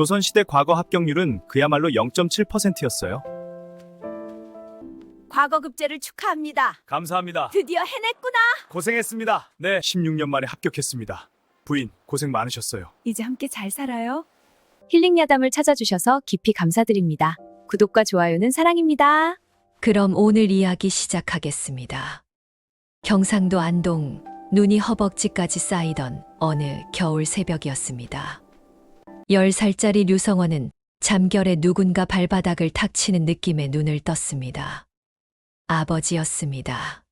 조선시대 과거 합격률은 그야말로 0.7%였어요. 과거 급제를 축하합니다. 감사합니다. 드디어 해냈구나. 고생했습니다. 네, 16년 만에 합격했습니다. 부인, 고생 많으셨어요. 이제 함께 잘 살아요. 힐링 야담을 찾아주셔서 깊이 감사드립니다. 구독과 좋아요는 사랑입니다. 그럼 오늘 이야기 시작하겠습니다. 경상도 안동, 눈이 허벅지까지 쌓이던 어느 겨울 새벽이었습니다. 10살짜리 류성원은 잠결에 누군가 발바닥을 탁 치는 느낌에 눈을 떴습니다. 아버지였습니다.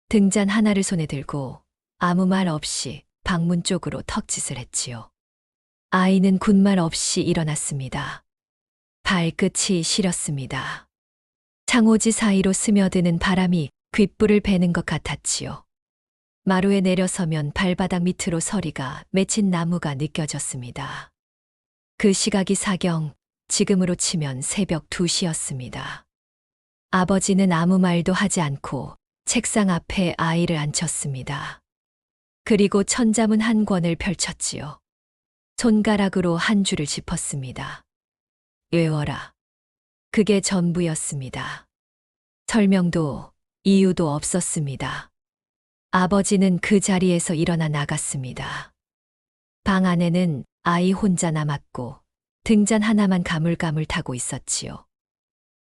등잔 하나를 손에 들고 아무 말 없이 방문 쪽으로 턱짓을 했지요. 아이는 군말 없이 일어났습니다. 발끝이 시렸습니다. 창호지 사이로 스며드는 바람이 귓불을 베는 것 같았지요. 마루에 내려서면 발바닥 밑으로 서리가 맺힌 나무가 느껴졌습니다. 그 시각이 사경, 지금으로 치면 새벽 2시였습니다. 아버지는 아무 말도 하지 않고 책상 앞에 아이를 앉혔습니다. 그리고 천자문 한 권을 펼쳤지요. 손가락으로 한 줄을 짚었습니다. 외워라. 그게 전부였습니다. 설명도 이유도 없었습니다. 아버지는 그 자리에서 일어나 나갔습니다. 방 안에는 아이 혼자 남았고 등잔 하나만 가물가물 타고 있었지요.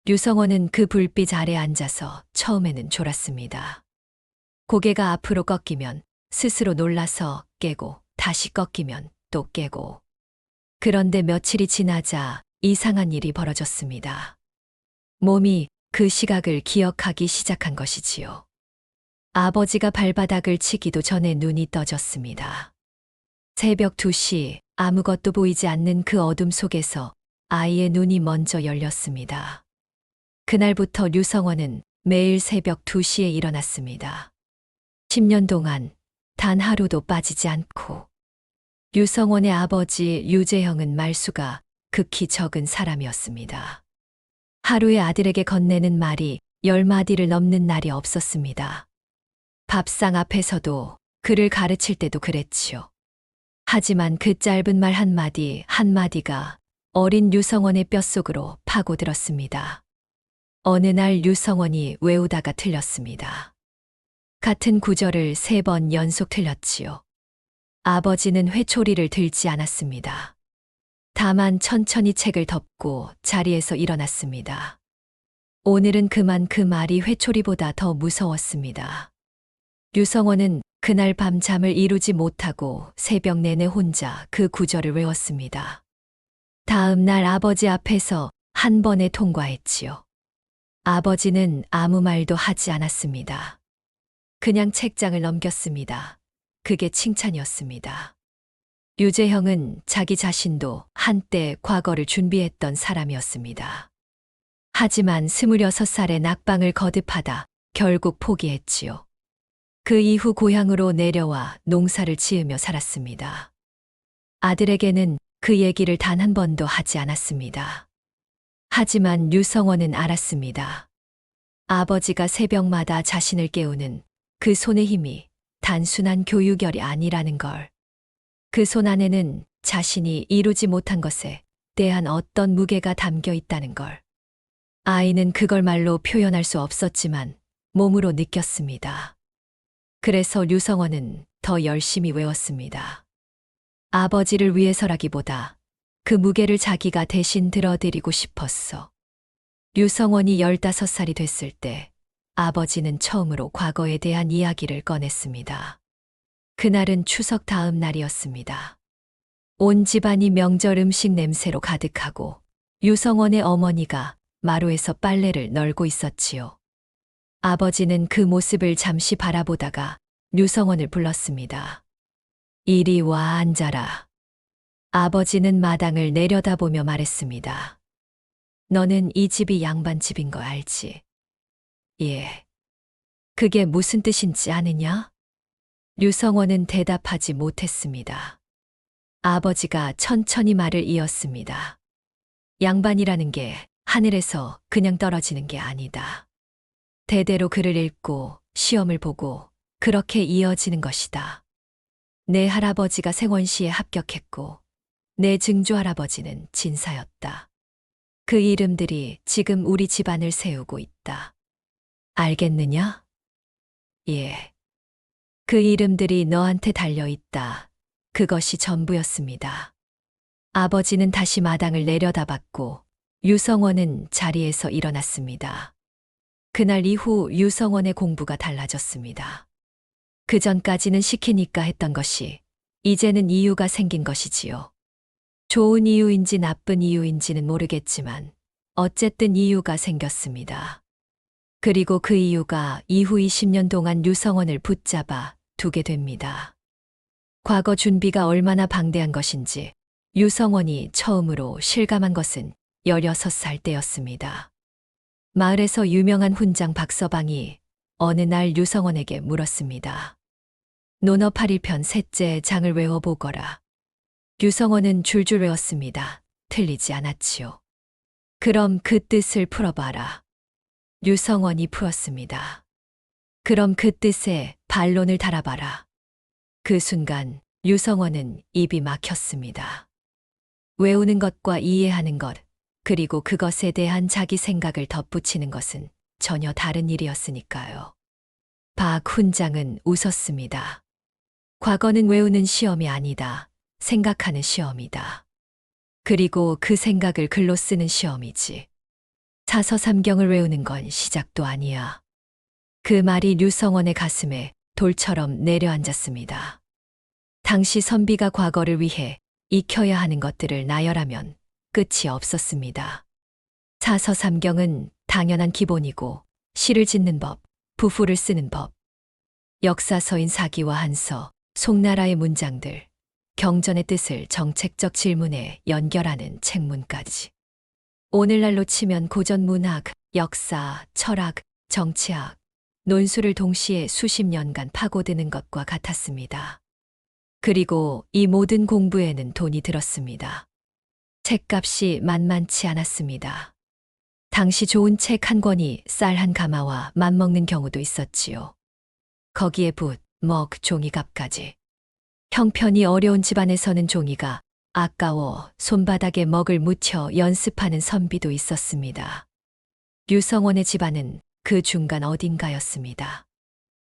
류성원은 그 불빛 아래 앉아서 처음에는 졸았습니다. 고개가 앞으로 꺾이면 스스로 놀라서 깨고 다시 꺾이면 또 깨고. 그런데 며칠이 지나자 이상한 일이 벌어졌습니다. 몸이 그 시각을 기억하기 시작한 것이지요. 아버지가 발바닥을 치기도 전에 눈이 떠졌습니다. 새벽 2시 아무것도 보이지 않는 그 어둠 속에서 아이의 눈이 먼저 열렸습니다. 그날부터 류성원은 매일 새벽 2시에 일어났습니다. 10년 동안 단 하루도 빠지지 않고. 류성원의 아버지 유재형은 말수가 극히 적은 사람이었습니다. 하루에 아들에게 건네는 말이 10마디를 넘는 날이 없었습니다. 밥상 앞에서도 그를 가르칠 때도 그랬지요. 하지만 그 짧은 말 한마디 한마디가 어린 류성원의 뼛속으로 파고들었습니다. 어느 날 류성원이 외우다가 틀렸습니다. 같은 구절을 3번 연속 틀렸지요. 아버지는 회초리를 들지 않았습니다. 다만 천천히 책을 덮고 자리에서 일어났습니다. 오늘은 그만 그 말이 회초리보다 더 무서웠습니다. 류성원은 그날 밤 잠을 이루지 못하고 새벽 내내 혼자 그 구절을 외웠습니다. 다음 날 아버지 앞에서 한 번에 통과했지요. 아버지는 아무 말도 하지 않았습니다. 그냥 책장을 넘겼습니다. 그게 칭찬이었습니다. 유재형은 자기 자신도 한때 과거를 준비했던 사람이었습니다. 하지만 26살에 낙방을 거듭하다 결국 포기했지요. 그 이후 고향으로 내려와 농사를 지으며 살았습니다. 아들에게는 그 얘기를 단 한 번도 하지 않았습니다. 하지만 류성원은 알았습니다. 아버지가 새벽마다 자신을 깨우는 그 손의 힘이 단순한 교육열이 아니라는 걸. 그 손 안에는 자신이 이루지 못한 것에 대한 어떤 무게가 담겨 있다는 걸. 아이는 그걸 말로 표현할 수 없었지만 몸으로 느꼈습니다. 그래서 류성원은 더 열심히 외웠습니다. 아버지를 위해서라기보다 그 무게를 자기가 대신 들어드리고 싶었어. 류성원이 15살이 됐을 때 아버지는 처음으로 과거에 대한 이야기를 꺼냈습니다. 그날은 추석 다음 날이었습니다. 온 집안이 명절 음식 냄새로 가득하고 류성원의 어머니가 마루에서 빨래를 널고 있었지요. 아버지는 그 모습을 잠시 바라보다가 류성원을 불렀습니다. 이리 와 앉아라. 아버지는 마당을 내려다보며 말했습니다. 너는 이 집이 양반 집인 거 알지? 예. 그게 무슨 뜻인지 아느냐? 류성원은 대답하지 못했습니다. 아버지가 천천히 말을 이었습니다. 양반이라는 게 하늘에서 그냥 떨어지는 게 아니다. 대대로 글을 읽고 시험을 보고 그렇게 이어지는 것이다. 내 할아버지가 생원시에 합격했고 내 증조할아버지는 진사였다. 그 이름들이 지금 우리 집안을 세우고 있다. 알겠느냐? 예. 그 이름들이 너한테 달려 있다. 그것이 전부였습니다. 아버지는 다시 마당을 내려다봤고 유성원은 자리에서 일어났습니다. 그날 이후 유성원의 공부가 달라졌습니다. 그 전까지는 시키니까 했던 것이 이제는 이유가 생긴 것이지요. 좋은 이유인지 나쁜 이유인지는 모르겠지만 어쨌든 이유가 생겼습니다. 그리고 그 이유가 이후 20년 동안 유성원을 붙잡아 두게 됩니다. 과거 준비가 얼마나 방대한 것인지 유성원이 처음으로 실감한 것은 16살 때였습니다. 마을에서 유명한 훈장 박서방이 어느 날 유성원에게 물었습니다. 논어 8일편 셋째 장을 외워보거라. 유성원은 줄줄 외웠습니다. 틀리지 않았지요. 그럼 그 뜻을 풀어봐라. 유성원이 풀었습니다. 그럼 그 뜻에 반론을 달아봐라. 그 순간 유성원은 입이 막혔습니다. 외우는 것과 이해하는 것, 그리고 그것에 대한 자기 생각을 덧붙이는 것은 전혀 다른 일이었으니까요. 박 훈장은 웃었습니다. 과거는 외우는 시험이 아니다. 생각하는 시험이다. 그리고 그 생각을 글로 쓰는 시험이지. 사서삼경을 외우는 건 시작도 아니야. 그 말이 류성원의 가슴에 돌처럼 내려앉았습니다. 당시 선비가 과거를 위해 익혀야 하는 것들을 나열하면 끝이 없었습니다. 사서삼경은 당연한 기본이고 시를 짓는 법, 부후를 쓰는 법, 역사서인 사기와 한서, 송나라의 문장들, 경전의 뜻을 정책적 질문에 연결하는 책문까지. 오늘날로 치면 고전 문학, 역사, 철학, 정치학, 논술을 동시에 수십 년간 파고드는 것과 같았습니다. 그리고 이 모든 공부에는 돈이 들었습니다. 책값이 만만치 않았습니다. 당시 좋은 책 한 권이 쌀 한 가마와 맞먹는 경우도 있었지요. 거기에 붓, 먹, 종이값까지. 형편이 어려운 집안에서는 종이가 아까워 손바닥에 먹을 묻혀 연습하는 선비도 있었습니다. 류성원의 집안은 그 중간 어딘가였습니다.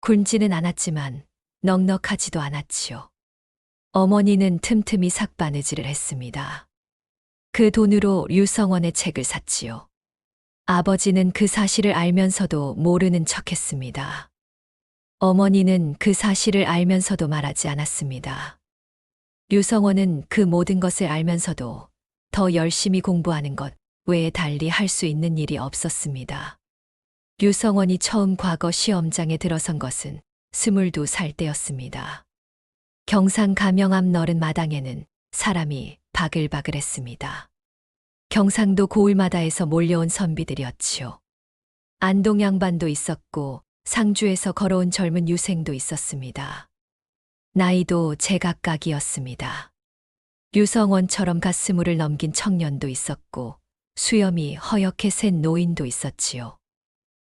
굶지는 않았지만 넉넉하지도 않았지요. 어머니는 틈틈이 삭바느질을 했습니다. 그 돈으로 류성원의 책을 샀지요. 아버지는 그 사실을 알면서도 모르는 척했습니다. 어머니는 그 사실을 알면서도 말하지 않았습니다. 류성원은 그 모든 것을 알면서도 더 열심히 공부하는 것 외에 달리 할 수 있는 일이 없었습니다. 류성원이 처음 과거 시험장에 들어선 것은 22살 때였습니다. 경상 가명 앞 너른 마당에는 사람이 바글바글했습니다. 경상도 고을마다에서 몰려온 선비들이었지요. 안동 양반도 있었고 상주에서 걸어온 젊은 유생도 있었습니다. 나이도 제각각이었습니다. 류성원처럼 갓스물을 넘긴 청년도 있었고 수염이 허옇게 샌 노인도 있었지요.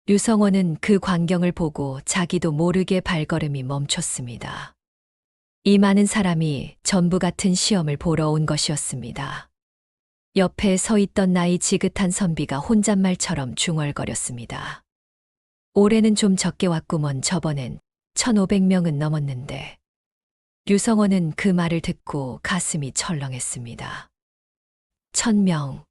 류성원은 그 광경을 보고 자기도 모르게 발걸음이 멈췄습니다. 이 많은 사람이 전부 같은 시험을 보러 온 것이었습니다. 옆에 서 있던 나이 지긋한 선비가 혼잣말처럼 중얼거렸습니다. 올해는 좀 적게 왔구먼. 저번엔 1,500명은 넘었는데. 류성원은 그 말을 듣고 가슴이 철렁했습니다. 1,000명.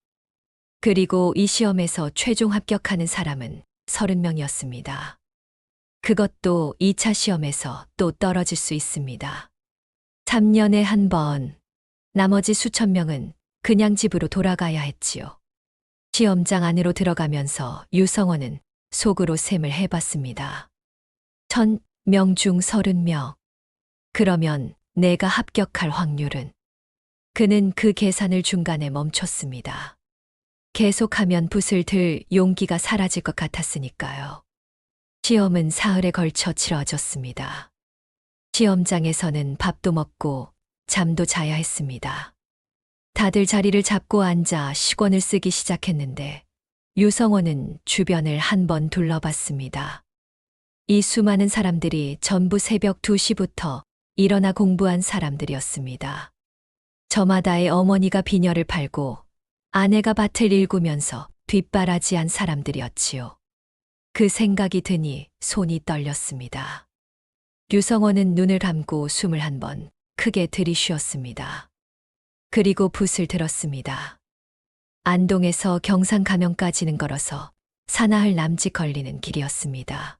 그리고 이 시험에서 최종 합격하는 사람은 30명이었습니다. 그것도 2차 시험에서 또 떨어질 수 있습니다. 3년에 한 번. 나머지 수천 명은 그냥 집으로 돌아가야 했지요. 시험장 안으로 들어가면서 유성원은 속으로 셈을 해봤습니다. 1,000명 중 30명. 그러면 내가 합격할 확률은? 그는 그 계산을 중간에 멈췄습니다. 계속하면 붓을 들 용기가 사라질 것 같았으니까요. 시험은 사흘에 걸쳐 치러졌습니다. 시험장에서는 밥도 먹고 잠도 자야 했습니다. 다들 자리를 잡고 앉아 시권을 쓰기 시작했는데 유성원은 주변을 한번 둘러봤습니다. 이 수많은 사람들이 전부 새벽 2시부터 일어나 공부한 사람들이었습니다. 저마다의 어머니가 비녀를 팔고 아내가 밭을 일구면서 뒷바라지한 사람들이었지요. 그 생각이 드니 손이 떨렸습니다. 류성원은 눈을 감고 숨을 한 번 크게 들이쉬었습니다. 그리고 붓을 들었습니다. 안동에서 경산 가면까지는 걸어서 사나흘 남짓 걸리는 길이었습니다.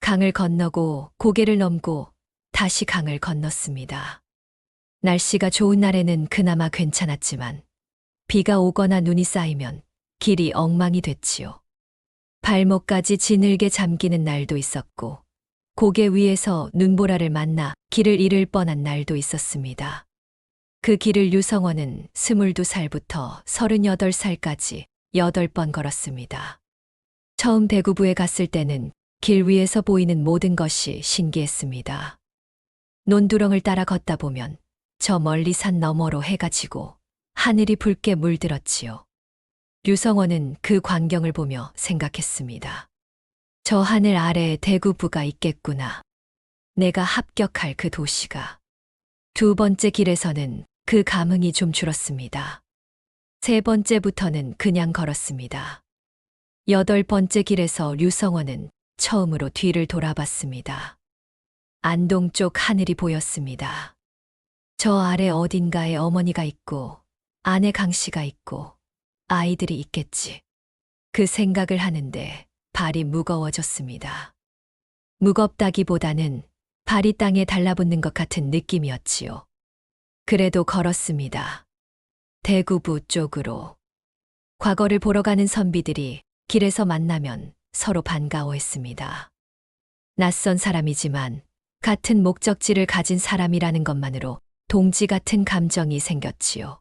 강을 건너고 고개를 넘고 다시 강을 건넜습니다. 날씨가 좋은 날에는 그나마 괜찮았지만 비가 오거나 눈이 쌓이면 길이 엉망이 됐지요. 발목까지 지늘게 잠기는 날도 있었고 고개 위에서 눈보라를 만나 길을 잃을 뻔한 날도 있었습니다. 그 길을 류성원은 22살부터 38살까지 8번 걸었습니다. 처음 대구부에 갔을 때는 길 위에서 보이는 모든 것이 신기했습니다. 논두렁을 따라 걷다 보면 저 멀리 산 너머로 해가 지고 하늘이 붉게 물들었지요. 류성원은 그 광경을 보며 생각했습니다. 저 하늘 아래에 대구부가 있겠구나. 내가 합격할 그 도시가. 두 번째 길에서는 그 감흥이 좀 줄었습니다. 세 번째부터는 그냥 걸었습니다. 여덟 번째 길에서 류성원은 처음으로 뒤를 돌아봤습니다. 안동 쪽 하늘이 보였습니다. 저 아래 어딘가에 어머니가 있고 아내 강씨가 있고 아이들이 있겠지. 그 생각을 하는데 발이 무거워졌습니다. 무겁다기보다는 발이 땅에 달라붙는 것 같은 느낌이었지요. 그래도 걸었습니다. 대구부 쪽으로. 과거를 보러 가는 선비들이 길에서 만나면 서로 반가워했습니다. 낯선 사람이지만 같은 목적지를 가진 사람이라는 것만으로 동지 같은 감정이 생겼지요.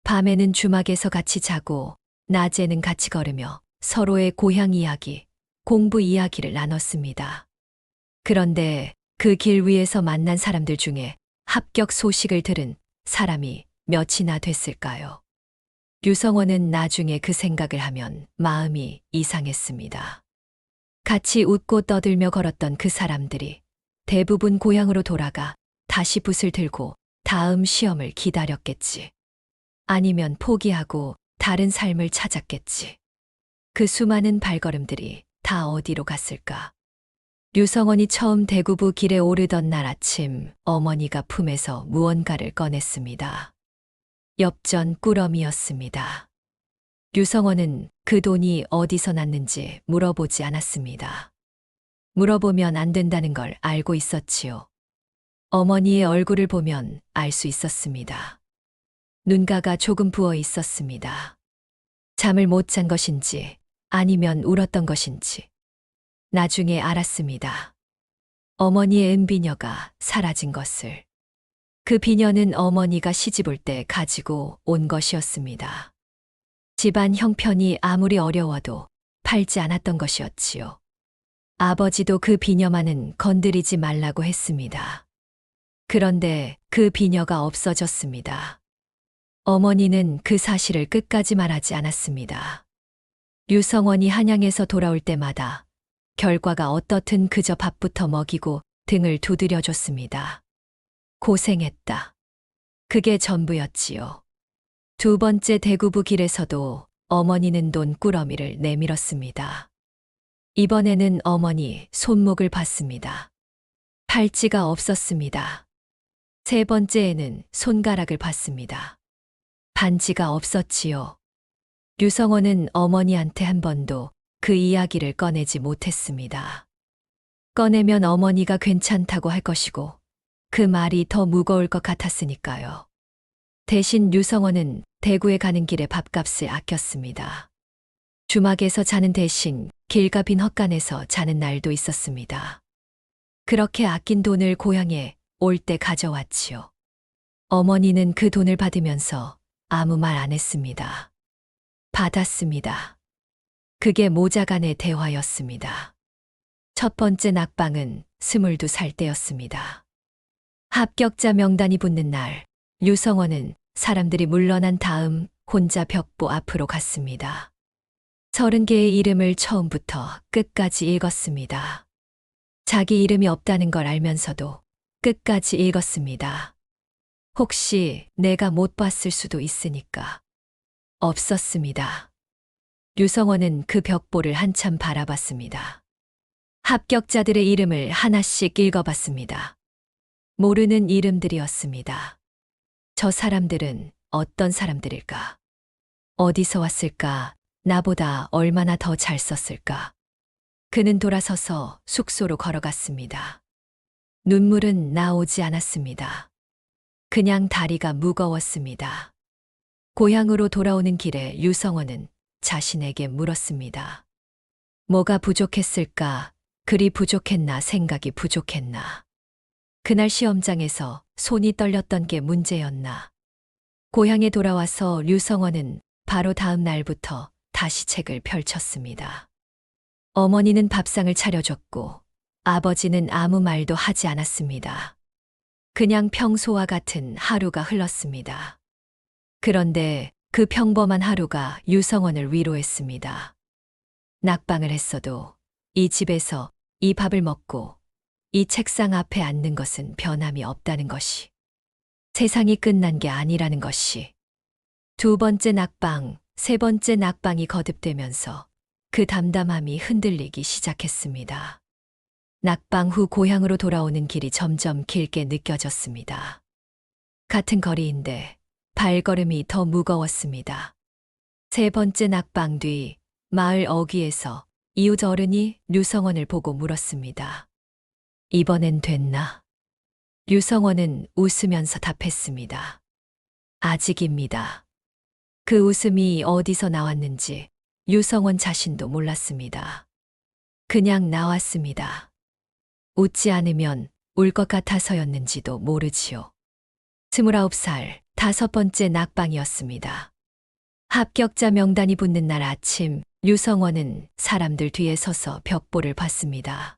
밤에는 주막에서 같이 자고 낮에는 같이 걸으며 서로의 고향 이야기, 공부 이야기를 나눴습니다. 그런데 그 길 위에서 만난 사람들 중에 합격 소식을 들은 사람이 몇이나 됐을까요? 류성원은 나중에 그 생각을 하면 마음이 이상했습니다. 같이 웃고 떠들며 걸었던 그 사람들이 대부분 고향으로 돌아가 다시 붓을 들고 다음 시험을 기다렸겠지. 아니면 포기하고 다른 삶을 찾았겠지. 그 수많은 발걸음들이 다 어디로 갔을까? 류성원이 처음 대구부 길에 오르던 날 아침 어머니가 품에서 무언가를 꺼냈습니다. 엽전 꾸러미였습니다. 류성원은 그 돈이 어디서 났는지 물어보지 않았습니다. 물어보면 안 된다는 걸 알고 있었지요. 어머니의 얼굴을 보면 알 수 있었습니다. 눈가가 조금 부어 있었습니다. 잠을 못 잔 것인지 아니면 울었던 것인지. 나중에 알았습니다. 어머니의 은비녀가 사라진 것을. 그 비녀는 어머니가 시집올 때 가지고 온 것이었습니다. 집안 형편이 아무리 어려워도 팔지 않았던 것이었지요. 아버지도 그 비녀만은 건드리지 말라고 했습니다. 그런데 그 비녀가 없어졌습니다. 어머니는 그 사실을 끝까지 말하지 않았습니다. 류성원이 한양에서 돌아올 때마다 결과가 어떻든 그저 밥부터 먹이고 등을 두드려줬습니다. 고생했다. 그게 전부였지요. 두 번째 대구부 길에서도 어머니는 돈 꾸러미를 내밀었습니다. 이번에는 어머니 손목을 봤습니다. 팔찌가 없었습니다. 세 번째에는 손가락을 봤습니다. 반지가 없었지요. 류성원은 어머니한테 한 번도 그 이야기를 꺼내지 못했습니다. 꺼내면 어머니가 괜찮다고 할 것이고 그 말이 더 무거울 것 같았으니까요. 대신 류성원은 대구에 가는 길에 밥값을 아꼈습니다. 주막에서 자는 대신 길가 빈 헛간에서 자는 날도 있었습니다. 그렇게 아낀 돈을 고향에 올 때 가져왔지요. 어머니는 그 돈을 받으면서 아무 말 안 했습니다. 받았습니다. 그게 모자 간의 대화였습니다. 첫 번째 낙방은 22살 때였습니다. 합격자 명단이 붙는 날, 류성원은 사람들이 물러난 다음 혼자 벽보 앞으로 갔습니다. 30개의 이름을 처음부터 끝까지 읽었습니다. 자기 이름이 없다는 걸 알면서도 끝까지 읽었습니다. 혹시 내가 못 봤을 수도 있으니까. 없었습니다. 류성원은 그 벽보를 한참 바라봤습니다. 합격자들의 이름을 하나씩 읽어봤습니다. 모르는 이름들이었습니다. 저 사람들은 어떤 사람들일까? 어디서 왔을까? 나보다 얼마나 더 잘 썼을까? 그는 돌아서서 숙소로 걸어갔습니다. 눈물은 나오지 않았습니다. 그냥 다리가 무거웠습니다. 고향으로 돌아오는 길에 류성원은 자신에게 물었습니다. 뭐가 부족했을까? 글이 부족했나? 생각이 부족했나? 그날 시험장에서 손이 떨렸던 게 문제였나? 고향에 돌아와서 류성원은 바로 다음 날부터 다시 책을 펼쳤습니다. 어머니는 밥상을 차려줬고 아버지는 아무 말도 하지 않았습니다. 그냥 평소와 같은 하루가 흘렀습니다. 그런데 그 평범한 하루가 류성원을 위로했습니다. 낙방을 했어도 이 집에서 이 밥을 먹고 이 책상 앞에 앉는 것은 변함이 없다는 것이, 세상이 끝난 게 아니라는 것이. 두 번째 낙방, 세 번째 낙방이 거듭되면서 그 담담함이 흔들리기 시작했습니다. 낙방 후 고향으로 돌아오는 길이 점점 길게 느껴졌습니다. 같은 거리인데 발걸음이 더 무거웠습니다. 세 번째 낙방 뒤 마을 어귀에서 이웃 어른이 류성원을 보고 물었습니다. 이번엔 됐나? 류성원은 웃으면서 답했습니다. 아직입니다. 그 웃음이 어디서 나왔는지 류성원 자신도 몰랐습니다. 그냥 나왔습니다. 웃지 않으면 울 것 같아서였는지도 모르지요. 29살, 다섯 번째 낙방이었습니다. 합격자 명단이 붙는 날 아침, 류성원은 사람들 뒤에 서서 벽보를 봤습니다.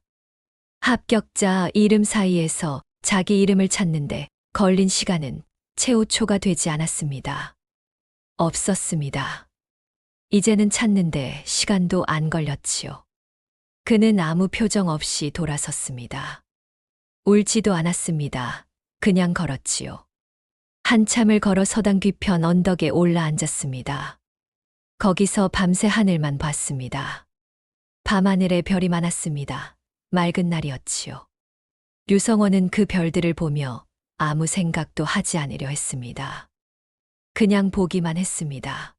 합격자 이름 사이에서 자기 이름을 찾는데 걸린 시간은 채 5초가 되지 않았습니다. 없었습니다. 이제는 찾는데 시간도 안 걸렸지요. 그는 아무 표정 없이 돌아섰습니다. 울지도 않았습니다. 그냥 걸었지요. 한참을 걸어 서당 뒤편 언덕에 올라 앉았습니다. 거기서 밤새 하늘만 봤습니다. 밤하늘에 별이 많았습니다. 맑은 날이었지요. 류성원은 그 별들을 보며 아무 생각도 하지 않으려 했습니다. 그냥 보기만 했습니다.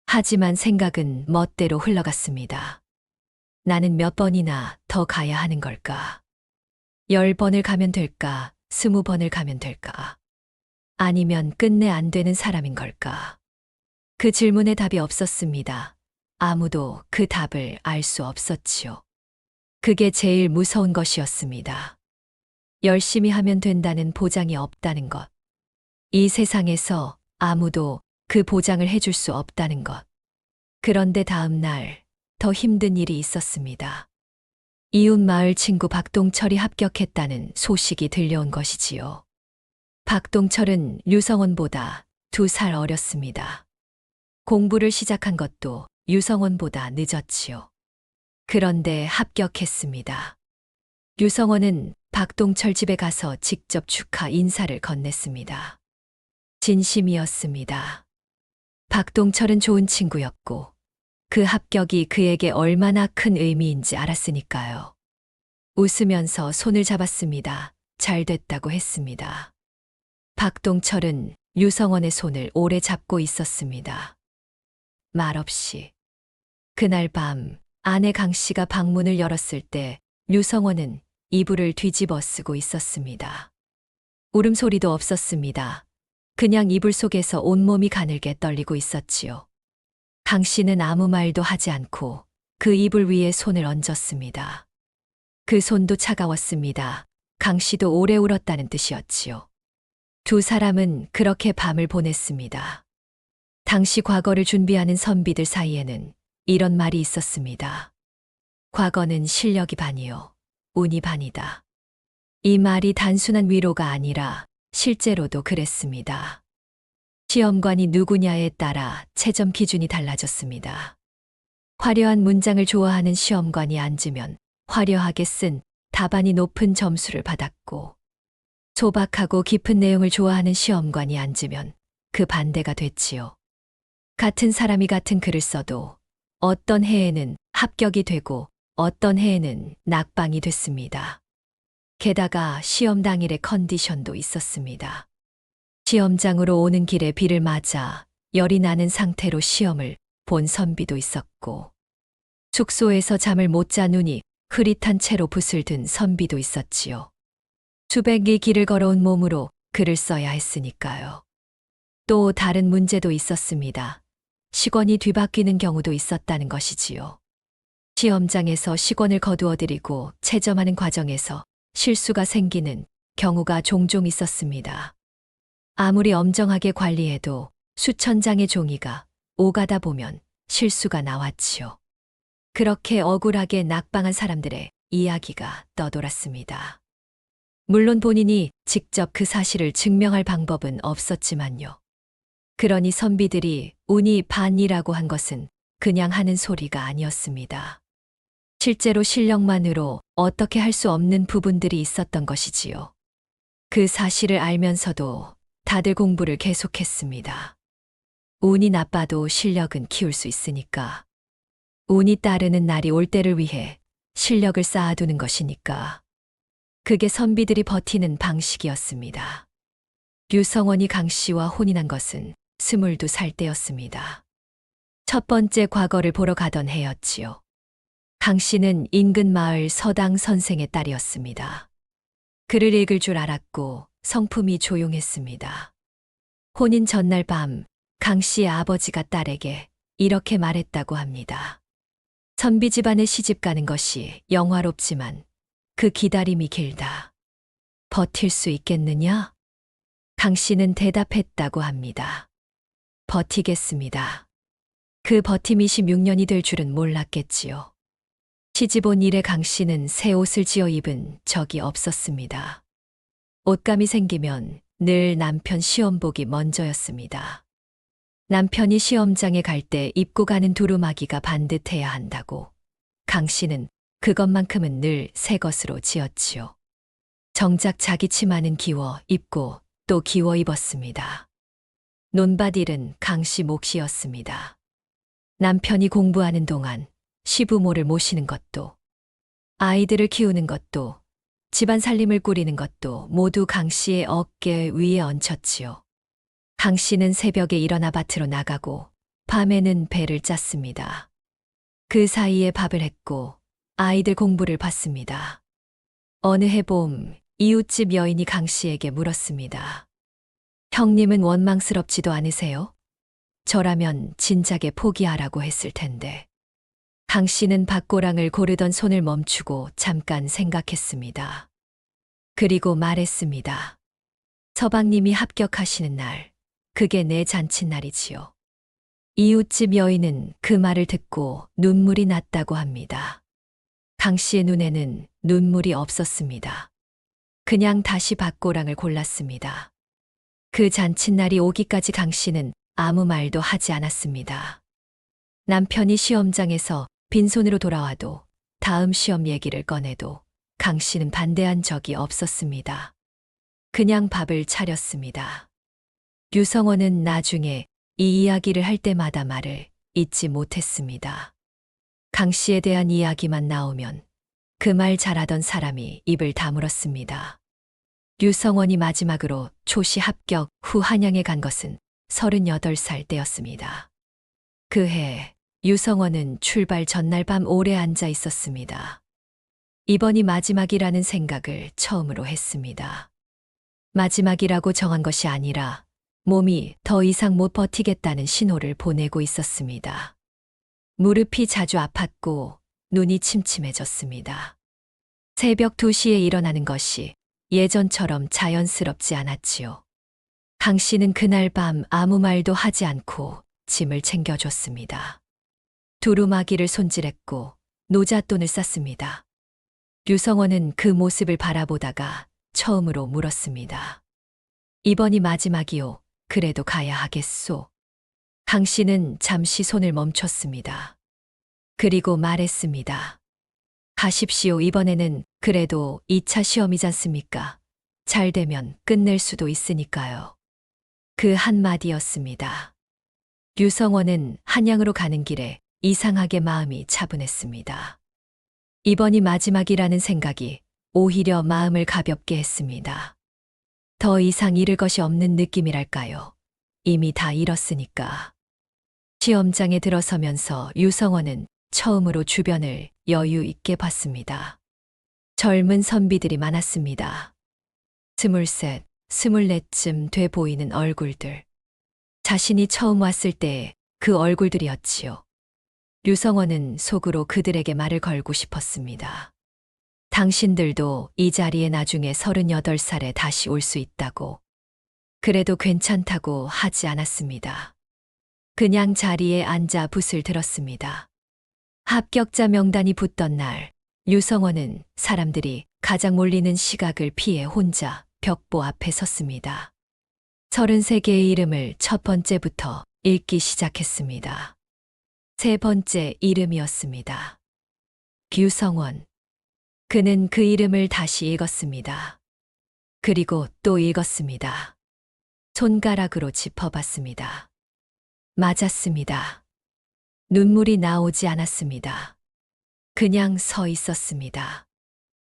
하지만 생각은 멋대로 흘러갔습니다. 나는 몇 번이나 더 가야 하는 걸까? 10번을 가면 될까? 20번을 가면 될까? 아니면 끝내 안 되는 사람인 걸까? 그 질문에 답이 없었습니다. 아무도 그 답을 알 수 없었지요. 그게 제일 무서운 것이었습니다. 열심히 하면 된다는 보장이 없다는 것. 이 세상에서 아무도 그 보장을 해줄 수 없다는 것. 그런데 다음 날 더 힘든 일이 있었습니다. 이웃 마을 친구 박동철이 합격했다는 소식이 들려온 것이지요. 박동철은 류성원보다 2살 어렸습니다. 공부를 시작한 것도 류성원보다 늦었지요. 그런데 합격했습니다. 류성원은 박동철 집에 가서 직접 축하 인사를 건넸습니다. 진심이었습니다. 박동철은 좋은 친구였고 그 합격이 그에게 얼마나 큰 의미인지 알았으니까요. 웃으면서 손을 잡았습니다. 잘 됐다고 했습니다. 박동철은 류성원의 손을 오래 잡고 있었습니다. 말없이. 그날 밤 아내 강 씨가 방문을 열었을 때 류성원은 이불을 뒤집어 쓰고 있었습니다. 울음소리도 없었습니다. 그냥 이불 속에서 온몸이 가늘게 떨리고 있었지요. 강 씨는 아무 말도 하지 않고 그 이불 위에 손을 얹었습니다. 그 손도 차가웠습니다. 강 씨도 오래 울었다는 뜻이었지요. 두 사람은 그렇게 밤을 보냈습니다. 당시 과거를 준비하는 선비들 사이에는 이런 말이 있었습니다. 과거는 실력이 반이요, 운이 반이다. 이 말이 단순한 위로가 아니라 실제로도 그랬습니다. 시험관이 누구냐에 따라 채점 기준이 달라졌습니다. 화려한 문장을 좋아하는 시험관이 앉으면 화려하게 쓴 답안이 높은 점수를 받았고, 소박하고 깊은 내용을 좋아하는 시험관이 앉으면 그 반대가 됐지요. 같은 사람이 같은 글을 써도 어떤 해에는 합격이 되고 어떤 해에는 낙방이 됐습니다. 게다가 시험 당일의 컨디션도 있었습니다. 시험장으로 오는 길에 비를 맞아 열이 나는 상태로 시험을 본 선비도 있었고, 숙소에서 잠을 못 자 눈이 흐릿한 채로 붓을 든 선비도 있었지요. 수백리 길을 걸어온 몸으로 글을 써야 했으니까요. 또 다른 문제도 있었습니다. 시권이 뒤바뀌는 경우도 있었다는 것이지요. 시험장에서 시권을 거두어들이고 채점하는 과정에서 실수가 생기는 경우가 종종 있었습니다. 아무리 엄정하게 관리해도 수천 장의 종이가 오가다 보면 실수가 나왔지요. 그렇게 억울하게 낙방한 사람들의 이야기가 떠돌았습니다. 물론 본인이 직접 그 사실을 증명할 방법은 없었지만요. 그러니 선비들이 운이 반이라고 한 것은 그냥 하는 소리가 아니었습니다. 실제로 실력만으로 어떻게 할 수 없는 부분들이 있었던 것이지요. 그 사실을 알면서도 다들 공부를 계속했습니다. 운이 나빠도 실력은 키울 수 있으니까. 운이 따르는 날이 올 때를 위해 실력을 쌓아두는 것이니까. 그게 선비들이 버티는 방식이었습니다. 류성원이 강 씨와 혼인한 것은 22살 때였습니다. 첫 번째 과거를 보러 가던 해였지요. 강 씨는 인근 마을 서당 선생의 딸이었습니다. 글을 읽을 줄 알았고 성품이 조용했습니다. 혼인 전날 밤 강 씨의 아버지가 딸에게 이렇게 말했다고 합니다. 선비 집안에 시집 가는 것이 영화롭지만 그 기다림이 길다. 버틸 수 있겠느냐? 강 씨는 대답했다고 합니다. 버티겠습니다. 그 버팀이 16년이 될 줄은 몰랐겠지요. 시집 온 이래 강 씨는 새 옷을 지어 입은 적이 없었습니다. 옷감이 생기면 늘 남편 시험복이 먼저였습니다. 남편이 시험장에 갈 때 입고 가는 두루마기가 반듯해야 한다고 강 씨는 그것만큼은 늘 새 것으로 지었지요. 정작 자기 치마는 기워 입고 또 기워 입었습니다. 논밭일은 강 씨 몫이었습니다. 남편이 공부하는 동안 시부모를 모시는 것도, 아이들을 키우는 것도, 집안 살림을 꾸리는 것도 모두 강 씨의 어깨 위에 얹혔지요. 강 씨는 새벽에 일어나 밭으로 나가고 밤에는 배를 짰습니다. 그 사이에 밥을 했고 아이들 공부를 봤습니다. 어느 해 봄 이웃집 여인이 강 씨에게 물었습니다. 형님은 원망스럽지도 않으세요? 저라면 진작에 포기하라고 했을 텐데. 강 씨는 밭고랑을 고르던 손을 멈추고 잠깐 생각했습니다. 그리고 말했습니다. 서방님이 합격하시는 날, 그게 내 잔칫날이지요. 이웃집 여인은 그 말을 듣고 눈물이 났다고 합니다. 강 씨의 눈에는 눈물이 없었습니다. 그냥 다시 밭고랑을 골랐습니다. 그 잔칫날이 오기까지 강 씨는 아무 말도 하지 않았습니다. 남편이 시험장에서 빈손으로 돌아와도 다음 시험 얘기를 꺼내도 강 씨는 반대한 적이 없었습니다. 그냥 밥을 차렸습니다. 류성원은 나중에 이 이야기를 할 때마다 말을 잊지 못했습니다. 강 씨에 대한 이야기만 나오면 그 말 잘하던 사람이 입을 다물었습니다. 류성원이 마지막으로 초시 합격 후 한양에 간 것은 38살 때였습니다. 그 해 유성원은 출발 전날 밤 오래 앉아 있었습니다. 이번이 마지막이라는 생각을 처음으로 했습니다. 마지막이라고 정한 것이 아니라 몸이 더 이상 못 버티겠다는 신호를 보내고 있었습니다. 무릎이 자주 아팠고 눈이 침침해졌습니다. 새벽 2시에 일어나는 것이 예전처럼 자연스럽지 않았지요. 강 씨는 그날 밤 아무 말도 하지 않고 짐을 챙겨줬습니다. 두루마기를 손질했고 노잣돈을 쌌습니다. 류성원은 그 모습을 바라보다가 처음으로 물었습니다. 이번이 마지막이오. 그래도 가야 하겠소. 강 씨는 잠시 손을 멈췄습니다. 그리고 말했습니다. 가십시오. 이번에는 그래도 2차 시험이지 않습니까? 잘 되면 끝낼 수도 있으니까요. 그 한마디였습니다. 유성원은 한양으로 가는 길에 이상하게 마음이 차분했습니다. 이번이 마지막이라는 생각이 오히려 마음을 가볍게 했습니다. 더 이상 잃을 것이 없는 느낌이랄까요. 이미 다 잃었으니까. 시험장에 들어서면서 유성원은 처음으로 주변을 여유 있게 봤습니다. 젊은 선비들이 많았습니다. 23, 24쯤 돼 보이는 얼굴들. 자신이 처음 왔을 때 그 얼굴들이었지요. 유성원은 속으로 그들에게 말을 걸고 싶었습니다. 당신들도 이 자리에 나중에 38살에 다시 올 수 있다고. 그래도 괜찮다고 하지 않았습니다. 그냥 자리에 앉아 붓을 들었습니다. 합격자 명단이 붙던 날, 유성원은 사람들이 가장 몰리는 시각을 피해 혼자 벽보 앞에 섰습니다. 33개의 이름을 첫 번째부터 읽기 시작했습니다. 세 번째 이름이었습니다. 유성원. 그는 그 이름을 다시 읽었습니다. 그리고 또 읽었습니다. 손가락으로 짚어봤습니다. 맞았습니다. 눈물이 나오지 않았습니다. 그냥 서 있었습니다.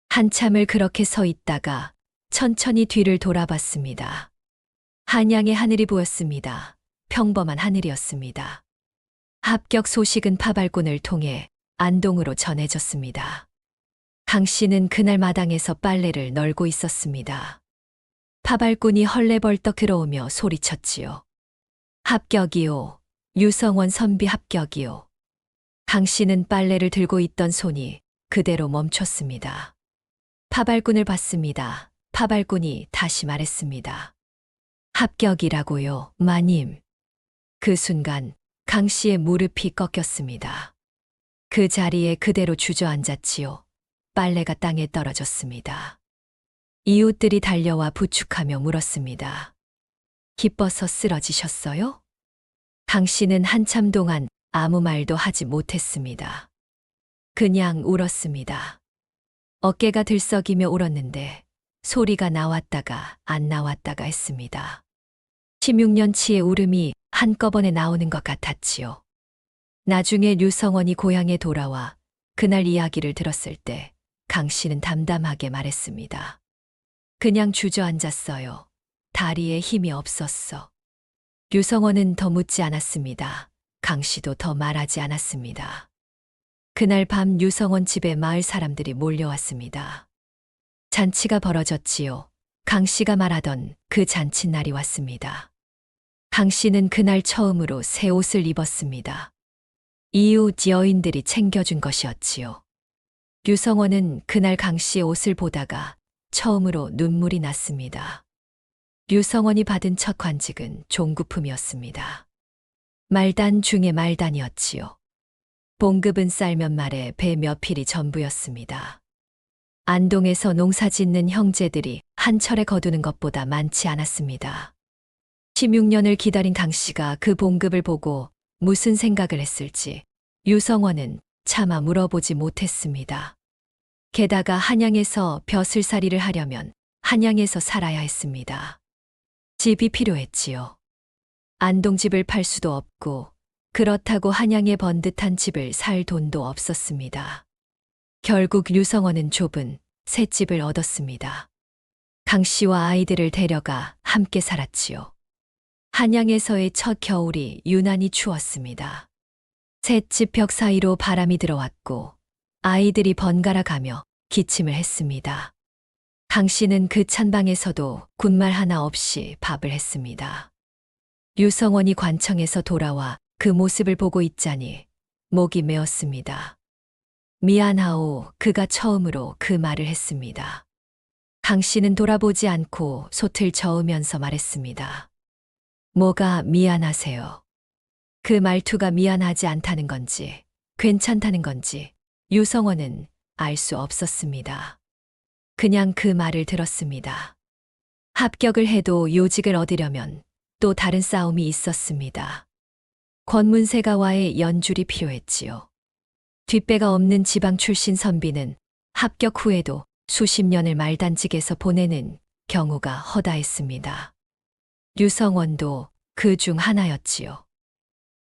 한참을 그렇게 서 있다가 천천히 뒤를 돌아봤습니다. 한양의 하늘이 보였습니다. 평범한 하늘이었습니다. 합격 소식은 파발꾼을 통해 안동으로 전해졌습니다. 강 씨는 그날 마당에서 빨래를 널고 있었습니다. 파발꾼이 헐레벌떡 들어오며 소리쳤지요. 합격이요. 유성원 선비 합격이요. 강 씨는 빨래를 들고 있던 손이 그대로 멈췄습니다. 파발꾼을 봤습니다. 파발꾼이 다시 말했습니다. 합격이라고요, 마님. 그 순간 강 씨의 무릎이 꺾였습니다. 그 자리에 그대로 주저앉았지요. 빨래가 땅에 떨어졌습니다. 이웃들이 달려와 부축하며 물었습니다. 기뻐서 쓰러지셨어요? 강 씨는 한참 동안 아무 말도 하지 못했습니다. 그냥 울었습니다. 어깨가 들썩이며 울었는데 소리가 나왔다가 안 나왔다가 했습니다. 16년치의 울음이 한꺼번에 나오는 것 같았지요. 나중에 유성원이 고향에 돌아와 그날 이야기를 들었을 때 강 씨는 담담하게 말했습니다. 그냥 주저앉았어요. 다리에 힘이 없었어. 유성원은 더 묻지 않았습니다. 강 씨도 더 말하지 않았습니다. 그날 밤 유성원 집에 마을 사람들이 몰려왔습니다. 잔치가 벌어졌지요. 강 씨가 말하던 그 잔칫날이 왔습니다. 강 씨는 그날 처음으로 새 옷을 입었습니다. 이웃 여인들이 챙겨준 것이었지요. 유성원은 그날 강 씨의 옷을 보다가 처음으로 눈물이 났습니다. 유성원이 받은 첫 관직은 종구품이었습니다. 말단 중의 말단이었지요. 봉급은 쌀 몇 말에 배 몇 필이 전부였습니다. 안동에서 농사 짓는 형제들이 한 철에 거두는 것보다 많지 않았습니다. 16년을 기다린 강 씨가 그 봉급을 보고 무슨 생각을 했을지 유성원은 차마 물어보지 못했습니다. 게다가 한양에서 벼슬살이를 하려면 한양에서 살아야 했습니다. 집이 필요했지요. 안동집을 팔 수도 없고 그렇다고 한양에 번듯한 집을 살 돈도 없었습니다. 결국 유성원은 좁은 새 집을 얻었습니다. 강 씨와 아이들을 데려가 함께 살았지요. 한양에서의 첫 겨울이 유난히 추웠습니다. 셋집 벽 사이로 바람이 들어왔고 아이들이 번갈아 가며 기침을 했습니다. 강 씨는 그 찬 방에서도 군말 하나 없이 밥을 했습니다. 유성원이 관청에서 돌아와 그 모습을 보고 있자니 목이 메었습니다. 미안하오, 그가 처음으로 그 말을 했습니다. 강 씨는 돌아보지 않고 솥을 저으면서 말했습니다. 뭐가 미안하세요? 그 말투가 미안하지 않다는 건지 괜찮다는 건지 유성원은 알 수 없었습니다. 그냥 그 말을 들었습니다. 합격을 해도 요직을 얻으려면 또 다른 싸움이 있었습니다. 권문세가와의 연줄이 필요했지요. 뒷배가 없는 지방 출신 선비는 합격 후에도 수십 년을 말단직에서 보내는 경우가 허다했습니다. 류성원도 그 중 하나였지요.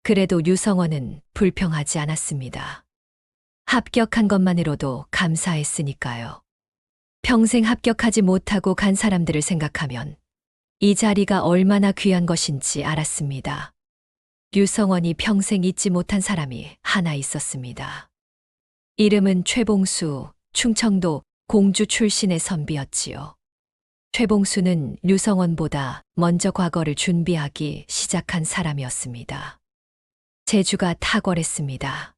그래도 류성원은 불평하지 않았습니다. 합격한 것만으로도 감사했으니까요. 평생 합격하지 못하고 간 사람들을 생각하면 이 자리가 얼마나 귀한 것인지 알았습니다. 류성원이 평생 잊지 못한 사람이 하나 있었습니다. 이름은 최봉수, 충청도 공주 출신의 선비였지요. 최봉수는 류성원보다 먼저 과거를 준비하기 시작한 사람이었습니다. 재주가 탁월했습니다.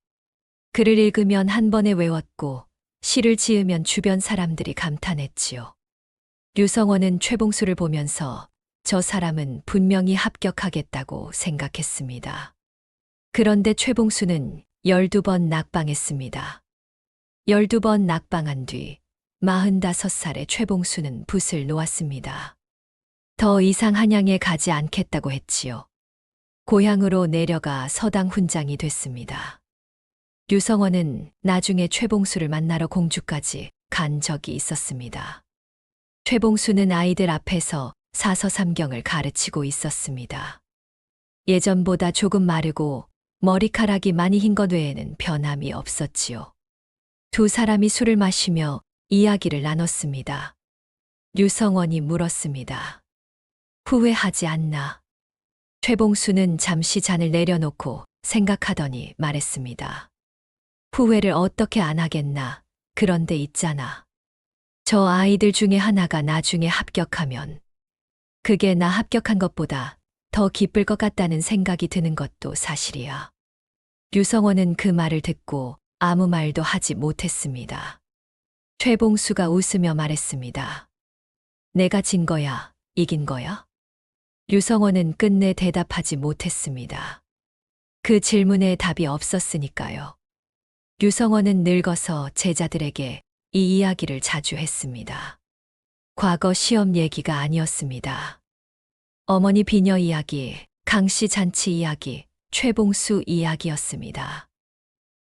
글을 읽으면 한 번에 외웠고 시를 지으면 주변 사람들이 감탄했지요. 류성원은 최봉수를 보면서 저 사람은 분명히 합격하겠다고 생각했습니다. 그런데 최봉수는 12번 낙방했습니다. 12번 낙방한 뒤 45살의 최봉수는 붓을 놓았습니다. 더 이상 한양에 가지 않겠다고 했지요. 고향으로 내려가 서당 훈장이 됐습니다. 류성원은 나중에 최봉수를 만나러 공주까지 간 적이 있었습니다. 최봉수는 아이들 앞에서 사서삼경을 가르치고 있었습니다. 예전보다 조금 마르고 머리카락이 많이 흰 것 외에는 변함이 없었지요. 두 사람이 술을 마시며 이야기를 나눴습니다. 류성원이 물었습니다. 후회하지 않나? 최봉수는 잠시 잔을 내려놓고 생각하더니 말했습니다. 후회를 어떻게 안 하겠나. 그런데 있잖아. 저 아이들 중에 하나가 나중에 합격하면 그게 나 합격한 것보다 더 기쁠 것 같다는 생각이 드는 것도 사실이야. 류성원은 그 말을 듣고 아무 말도 하지 못했습니다. 최봉수가 웃으며 말했습니다. 내가 진 거야, 이긴 거야? 류성원은 끝내 대답하지 못했습니다. 그 질문에 답이 없었으니까요. 류성원은 늙어서 제자들에게 이 이야기를 자주 했습니다. 과거 시험 얘기가 아니었습니다. 어머니 비녀 이야기, 강씨 잔치 이야기, 최봉수 이야기였습니다.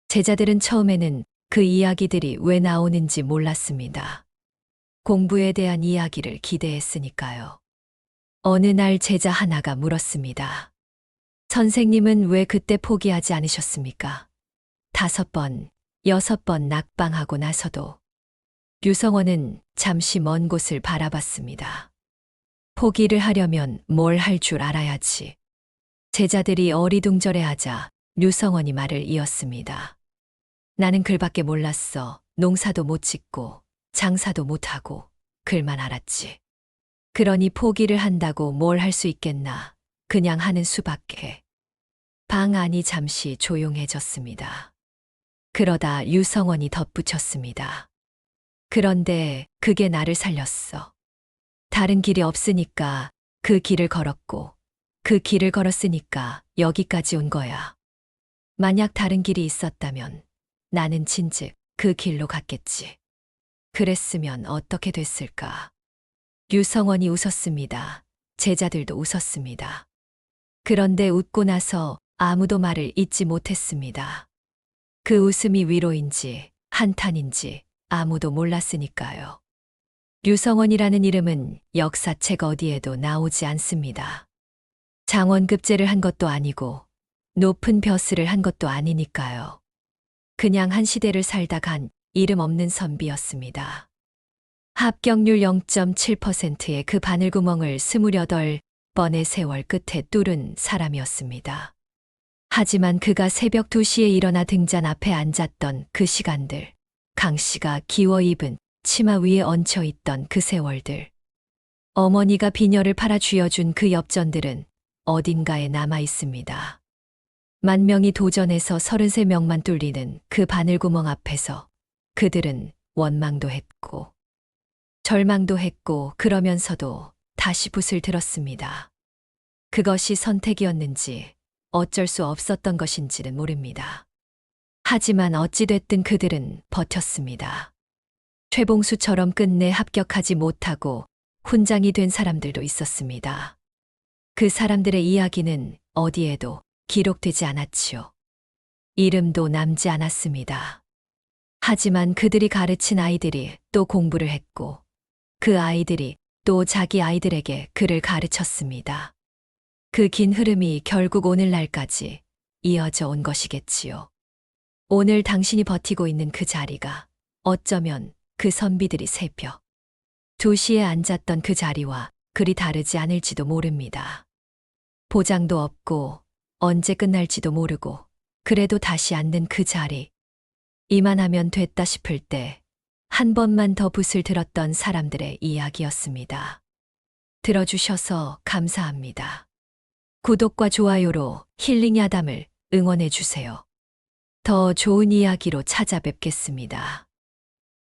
제자들은 처음에는 그 이야기들이 왜 나오는지 몰랐습니다. 공부에 대한 이야기를 기대했으니까요. 어느 날 제자 하나가 물었습니다. 선생님은 왜 그때 포기하지 않으셨습니까? 5번, 6번 낙방하고 나서도. 류성원은 잠시 먼 곳을 바라봤습니다. 포기를 하려면 뭘 할 줄 알아야지. 제자들이 어리둥절해하자 류성원이 말을 이었습니다. 나는 글밖에 몰랐어. 농사도 못 짓고 장사도 못하고 글만 알았지. 그러니 포기를 한다고 뭘 할 수 있겠나. 그냥 하는 수밖에. 방 안이 잠시 조용해졌습니다. 그러다 류성원이 덧붙였습니다. 그런데 그게 나를 살렸어. 다른 길이 없으니까 그 길을 걸었고 그 길을 걸었으니까 여기까지 온 거야. 만약 다른 길이 있었다면 나는 진즉 그 길로 갔겠지. 그랬으면 어떻게 됐을까? 류성원이 웃었습니다. 제자들도 웃었습니다. 그런데 웃고 나서 아무도 말을 잇지 못했습니다. 그 웃음이 위로인지 한탄인지 아무도 몰랐으니까요. 류성원이라는 이름은 역사책 어디에도 나오지 않습니다. 장원급제를 한 것도 아니고 높은 벼슬을 한 것도 아니니까요. 그냥 한 시대를 살다 간 이름 없는 선비였습니다. 합격률 0.7%의 그 바늘구멍을 28번의 세월 끝에 뚫은 사람이었습니다. 하지만 그가 새벽 2시에 일어나 등잔 앞에 앉았던 그 시간들, 강 씨가 기워 입은 치마 위에 얹혀 있던 그 세월들, 어머니가 비녀를 팔아 쥐어준 그 엽전들은 어딘가에 남아 있습니다. 10,000명이 도전해서 33명만 뚫리는 그 바늘구멍 앞에서 그들은 원망도 했고 절망도 했고 그러면서도 다시 붓을 들었습니다. 그것이 선택이었는지 어쩔 수 없었던 것인지는 모릅니다. 하지만 어찌됐든 그들은 버텼습니다. 최봉수처럼 끝내 합격하지 못하고 훈장이 된 사람들도 있었습니다. 그 사람들의 이야기는 어디에도 기록되지 않았지요. 이름도 남지 않았습니다. 하지만 그들이 가르친 아이들이 또 공부를 했고 그 아이들이 또 자기 아이들에게 그를 가르쳤습니다. 그 긴 흐름이 결국 오늘날까지 이어져 온 것이겠지요. 오늘 당신이 버티고 있는 그 자리가 어쩌면 그 선비들이 새벽 2시에 앉았던 그 자리와 그리 다르지 않을지도 모릅니다. 보장도 없고 언제 끝날지도 모르고 그래도 다시 앉는 그 자리. 이만하면 됐다 싶을 때 한 번만 더 붓을 들었던 사람들의 이야기였습니다. 들어주셔서 감사합니다. 구독과 좋아요로 힐링 야담을 응원해 주세요. 더 좋은 이야기로 찾아뵙겠습니다.